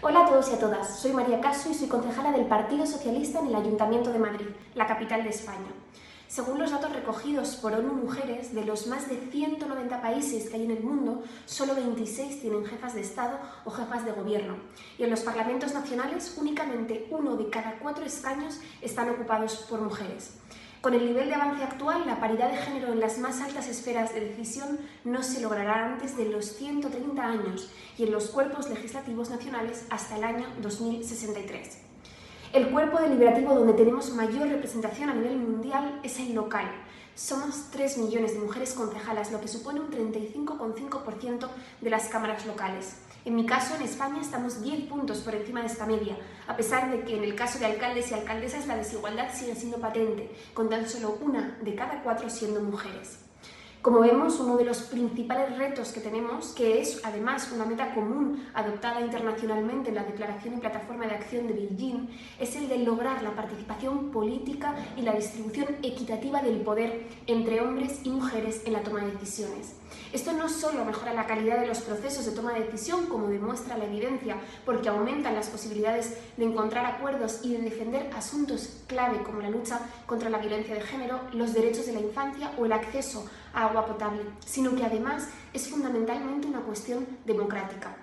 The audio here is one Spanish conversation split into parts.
Hola a todos y a todas, soy María Caso y soy concejala del Partido Socialista en el Ayuntamiento de Madrid, la capital de España. Según los datos recogidos por ONU Mujeres, de los más de 190 países que hay en el mundo, solo 26 tienen jefas de Estado o jefas de gobierno. Y en los parlamentos nacionales, únicamente 1 de cada 4 escaños están ocupados por mujeres. Con el nivel de avance actual, la paridad de género en las más altas esferas de decisión no se logrará antes de los 130 años y en los cuerpos legislativos nacionales hasta el año 2063. El cuerpo deliberativo donde tenemos mayor representación a nivel mundial es el local. Somos 3 millones de mujeres concejalas, lo que supone un 35,5% de las cámaras locales. En mi caso, en España, estamos 10 puntos por encima de esta media, a pesar de que en el caso de alcaldes y alcaldesas la desigualdad sigue siendo patente, con tan solo 1 de cada 4 siendo mujeres. Como vemos, uno de los principales retos que tenemos, que es además una meta común adoptada internacionalmente en la Declaración y Plataforma de Acción de Beijing, es el de lograr la participación política y la distribución equitativa del poder entre hombres y mujeres en la toma de decisiones. Esto no solo mejora la calidad de los procesos de toma de decisión, como demuestra la evidencia, porque aumentan las posibilidades de encontrar acuerdos y de defender asuntos clave como la lucha contra la violencia de género, los derechos de la infancia o el acceso a agua potable, sino que además es fundamentalmente una cuestión democrática.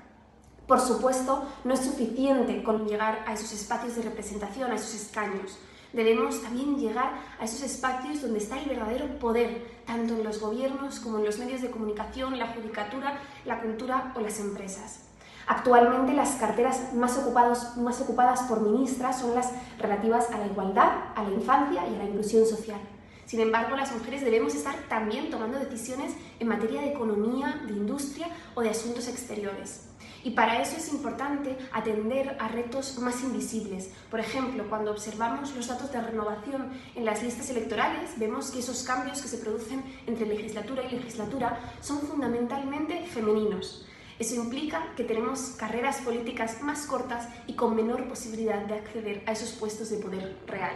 Por supuesto, no es suficiente con llegar a esos espacios de representación, a esos escaños. Debemos también llegar a esos espacios donde está el verdadero poder, tanto en los gobiernos como en los medios de comunicación, la judicatura, la cultura o las empresas. Actualmente las carteras más ocupadas por ministras son las relativas a la igualdad, a la infancia y a la inclusión social. Sin embargo, las mujeres debemos estar también tomando decisiones en materia de economía, de industria o de asuntos exteriores. Y para eso es importante atender a retos más invisibles. Por ejemplo, cuando observamos los datos de renovación en las listas electorales, vemos que esos cambios que se producen entre legislatura y legislatura son fundamentalmente femeninos. Eso implica que tenemos carreras políticas más cortas y con menor posibilidad de acceder a esos puestos de poder real.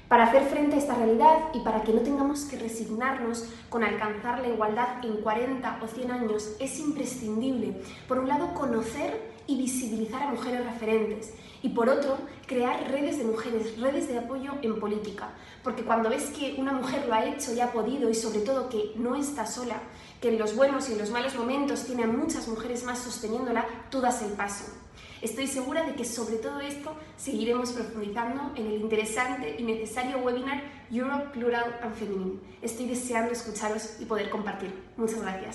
Para hacer frente a esta realidad y para que no tengamos que resignarnos con alcanzar la igualdad en 40 o 100 años, es imprescindible, por un lado, conocer y visibilizar a mujeres referentes y, por otro, crear redes de mujeres, redes de apoyo en política. Porque cuando ves que una mujer lo ha hecho y ha podido y, sobre todo, que no está sola, que en los buenos y en los malos momentos tiene a muchas mujeres más sosteniéndola, tú das el paso. Estoy segura de que sobre todo esto seguiremos profundizando en el interesante y necesario webinar Europe Plural and Feminine. Estoy deseando escucharos y poder compartir. Muchas gracias.